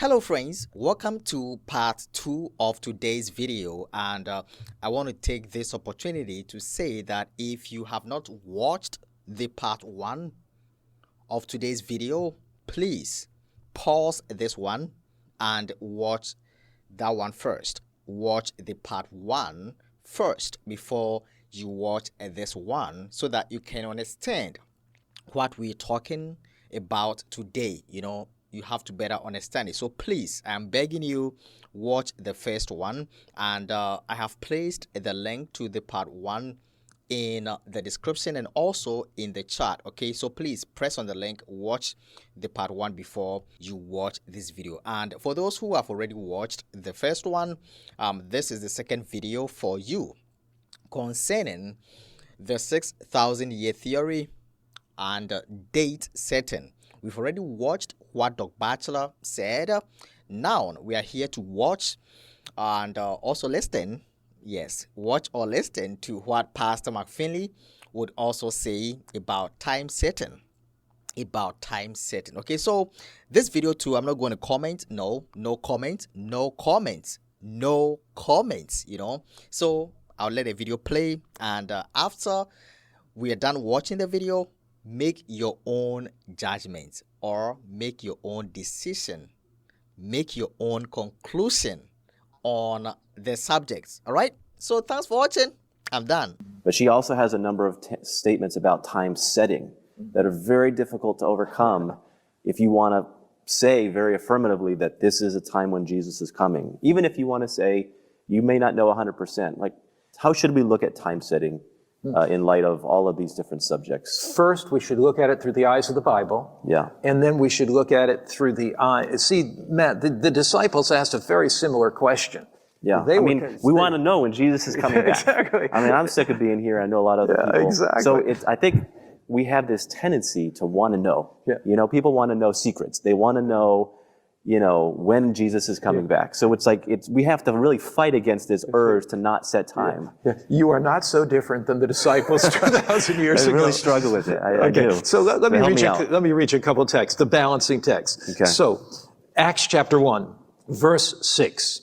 Hello friends, welcome to part 2 of today's video, and I want to take this opportunity to say that if you have not watched the part 1 of today's video, please pause this one and watch that one first. Watch the part 1 first before you watch this one so that you can understand what we're talking about today. You have to better understand it. So please, I'm begging you, watch the first one, and I have placed the link to the part 1 in the description and also in the chat. Okay, so please press on the link, watch the part 1 before you watch this video. And for those who have already watched the first one, this is the second video for you concerning the 6,000 year theory and date certain. We've already watched what Dr. Batchelor said. Now we are here to watch and also listen. Yes, watch or listen to what Pastor Finley would also say about time setting. Okay, so this video too, I'm not going to comment. No comments. So I'll let the video play, and after we are done watching the video, make your own judgment or make your own decision, make your own conclusion on the subjects. All right, so thanks for watching. I'm done. But she also has a number of statements about time setting that are very difficult to overcome if you want to say very affirmatively that this is a time when Jesus is coming. Even if you want to say you may not know 100%, like how should we look at time setting in light of all of these different subjects? First, we should look at it through the eyes of the Bible. Yeah. And then we should look at it through the eyes. See, Matt, the disciples asked a very similar question. Yeah. We want to know when Jesus is coming back. Exactly. I'm sick of being here. I know a lot of other people. Exactly. So I think we have this tendency to want to know. Yeah. People want to know secrets. They want to know, when Jesus is coming back. So it's like we have to really fight against this urge to not set time. Yeah. You are not so different than the disciples 2,000 years ago. I really struggle with it. I do. So let me read you a couple of texts, the balancing text. Okay. So Acts chapter 1, verse 6.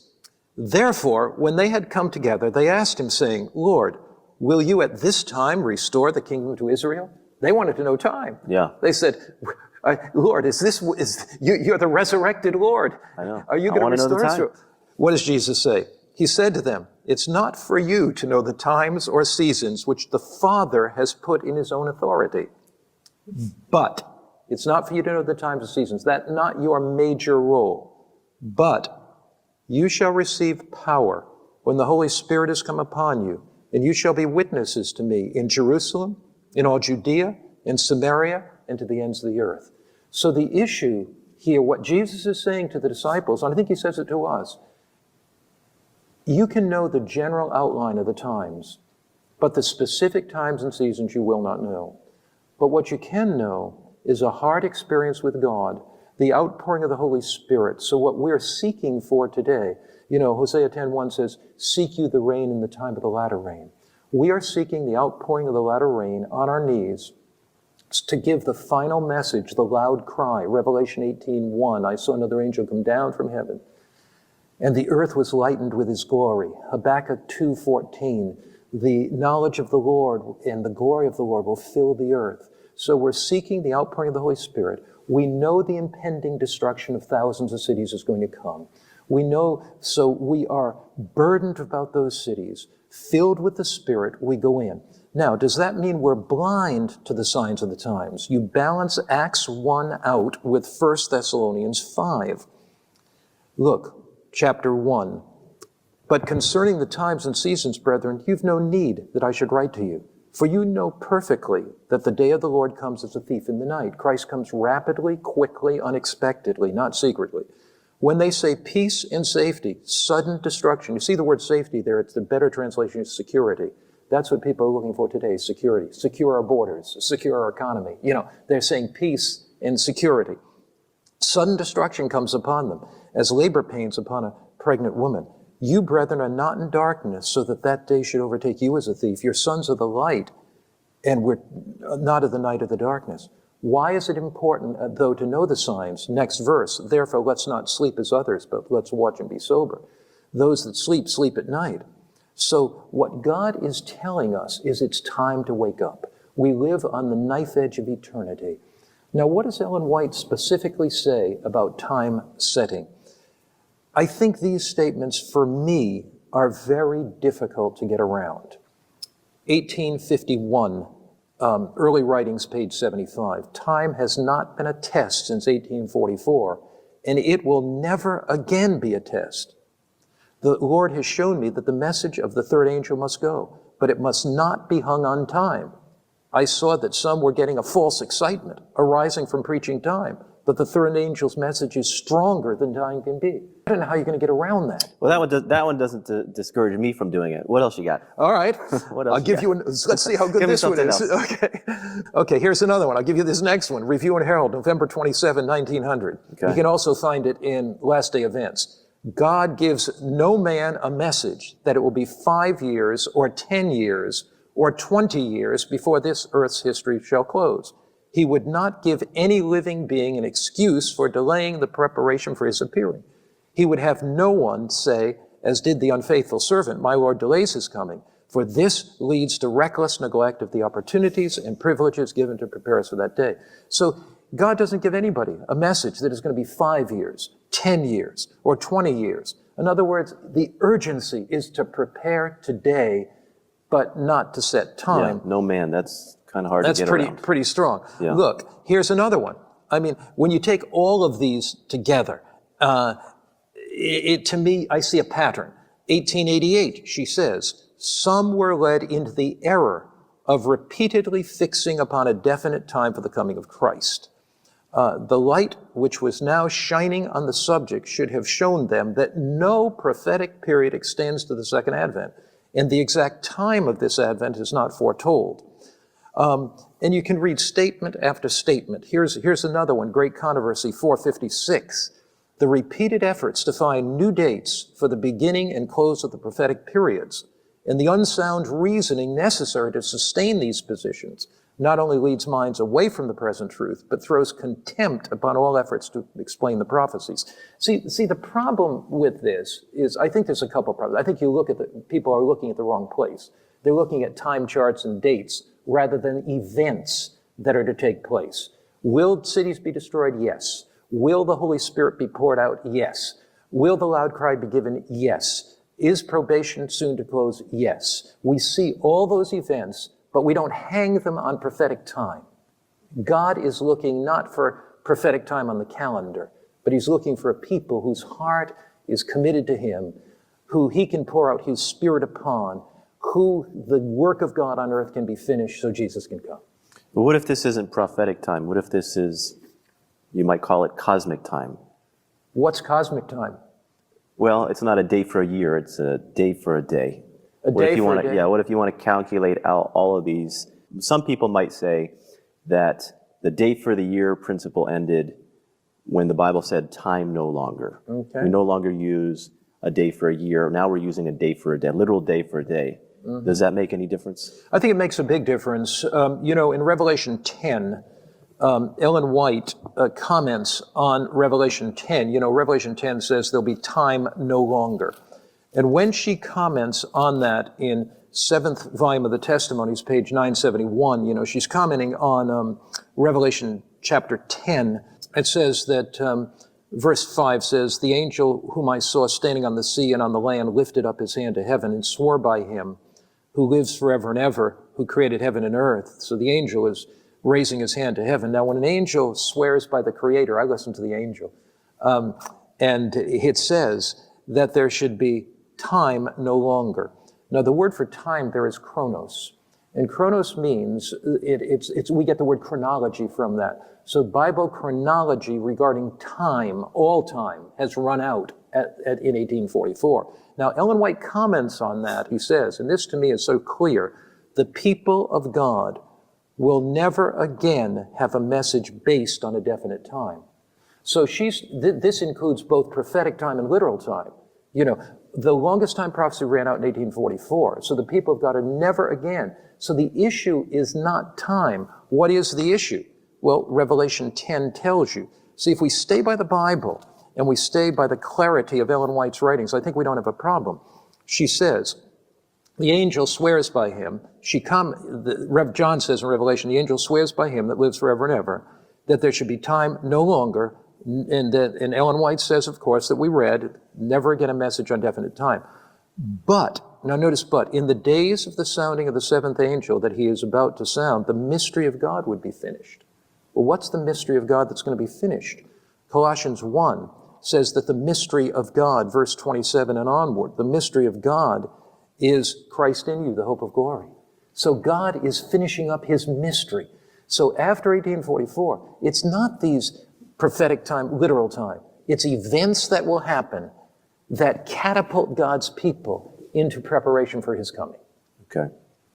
Therefore, when they had come together, they asked him, saying, Lord, will you at this time restore the kingdom to Israel? They wanted to know time. Yeah. They said, Lord, you're the resurrected Lord. I know. Are you going to restore the Israel? What does Jesus say? He said to them, it's not for you to know the times or seasons which the Father has put in his own authority. But it's not for you to know the times or seasons. That's not your major role. But you shall receive power when the Holy Spirit has come upon you, and you shall be witnesses to me in Jerusalem, in all Judea, in Samaria, and to the ends of the earth. So the issue here, what Jesus is saying to the disciples, and I think he says it to us, you can know the general outline of the times, but the specific times and seasons you will not know. But what you can know is a heart experience with God, the outpouring of the Holy Spirit. So what we're seeking for today, Hosea 10:1 says, seek you the rain in the time of the latter rain. We are seeking the outpouring of the latter rain on our knees to give the final message, the loud cry. Revelation 18:1, I saw another angel come down from heaven, and the earth was lightened with his glory. Habakkuk 2:14, the knowledge of the Lord and the glory of the Lord will fill the earth. So we're seeking the outpouring of the Holy Spirit. We know the impending destruction of thousands of cities is going to come. We know, so we are burdened about those cities. Filled with the Spirit, we go in. Now, does that mean we're blind to the signs of the times? You balance Acts 1 out with 1 Thessalonians 5. Look, chapter 1. But concerning the times and seasons, brethren, you've no need that I should write to you. For you know perfectly that the day of the Lord comes as a thief in the night. Christ comes rapidly, quickly, unexpectedly, not secretly. When they say peace and safety, sudden destruction, you see the word safety there, it's the better translation is security. That's what people are looking for today, security. Secure our borders, secure our economy. They're saying peace and security. Sudden destruction comes upon them, as labor pains upon a pregnant woman. You, brethren, are not in darkness, so that that day should overtake you as a thief. You're sons of the light, and we're not of the night of the darkness. Why is it important, though, to know the signs? Next verse, therefore let's not sleep as others, but let's watch and be sober. Those that sleep, sleep at night. So what God is telling us is it's time to wake up. We live on the knife edge of eternity. Now, what does Ellen White specifically say about time setting? I think these statements, for me, are very difficult to get around. 1851, early writings, page 75. Time has not been a test since 1844, and it will never again be a test. The Lord has shown me that the message of the third angel must go, but it must not be hung on time. I saw that some were getting a false excitement arising from preaching time, but the third angel's message is stronger than time can be. I don't know how you're going to get around that. Well, that one doesn't discourage me from doing it. What else you got? All right. What else I'll give you let's see how good Give me this one is. something Okay. Okay, here's another one. I'll give you this next one. Review and Herald, November 27, 1900. Okay. You can also find it in Last Day Events. God gives no man a message that it will be 5 years or 10 years or 20 years before this earth's history shall close. He would not give any living being an excuse for delaying the preparation for his appearing. He would have no one say, as did the unfaithful servant, my Lord delays his coming, for this leads to reckless neglect of the opportunities and privileges given to prepare us for that day. So God doesn't give anybody a message that is going to be 5 years, 10 years, or 20 years. In other words, the urgency is to prepare today, but not to set time. Yeah, no man, that's kind of hard to get That's around. pretty strong. Yeah. Look, here's another one. I mean, when you take all of these together, to me, I see a pattern. 1888, she says, some were led into the error of repeatedly fixing upon a definite time for the coming of Christ. The light which was now shining on the subject should have shown them that no prophetic period extends to the second advent, and the exact time of this advent is not foretold. And you can read statement after statement. Here's another one, Great Controversy 456. The repeated efforts to find new dates for the beginning and close of the prophetic periods, and the unsound reasoning necessary to sustain these positions, not only leads minds away from the present truth, but throws contempt upon all efforts to explain the prophecies. See, the problem with this is, I think there's a couple problems. I think people are looking at the wrong place. They're looking at time charts and dates rather than events that are to take place. Will cities be destroyed? Yes. Will the Holy Spirit be poured out? Yes. Will the loud cry be given? Yes. Is probation soon to close? Yes. We see all those events, but we don't hang them on prophetic time. God is looking not for prophetic time on the calendar, but he's looking for a people whose heart is committed to him, who he can pour out his Spirit upon, who the work of God on earth can be finished so Jesus can come. But what if this isn't prophetic time? What if this is, you might call it cosmic time? What's cosmic time? Well, it's not a day for a year, it's a day for a day. A day for a day? Yeah, what if you want to calculate out all of these? Some people might say that the day for the year principle ended when the Bible said time no longer. Okay. We no longer use a day for a year. Now we're using a day for a day, literal day for a day. Mm-hmm. Does that make any difference? I think it makes a big difference. In Revelation 10, Ellen White comments on Revelation 10. Revelation 10 says there'll be time no longer. And when she comments on that in 7th volume of the Testimonies, page 971, she's commenting on Revelation chapter 10. It says that, verse 5 says, the angel whom I saw standing on the sea and on the land lifted up his hand to heaven and swore by him who lives forever and ever, who created heaven and earth. So the angel is raising his hand to heaven. Now, when an angel swears by the Creator, I listen to the angel, and it says that there should be time no longer. Now, the word for time there is chronos. And chronos means, we get the word chronology from that. So Bible chronology regarding time, all time, has run out in 1844. Now, Ellen White comments on that. He says, and this to me is so clear, the people of God will never again have a message based on a definite time. So this includes both prophetic time and literal time. The longest time prophecy ran out in 1844. So the people of God are never again. So the issue is not time. What is the issue? Well, Revelation 10 tells you. See, if we stay by the Bible and we stay by the clarity of Ellen White's writings, I think we don't have a problem. She says, the angel swears by him. John says in Revelation, the angel swears by him that lives forever and ever, that there should be time no longer. And Ellen White says, of course, that we read, never again a message on definite time. But, now notice but, in the days of the sounding of the seventh angel that he is about to sound, the mystery of God would be finished. Well, what's the mystery of God that's going to be finished? Colossians 1 says that the mystery of God, verse 27 and onward, the mystery of God is Christ in you, the hope of glory. So God is finishing up his mystery. So after 1844, it's not these prophetic time, literal time. It's events that will happen that catapult God's people into preparation for his coming. Okay.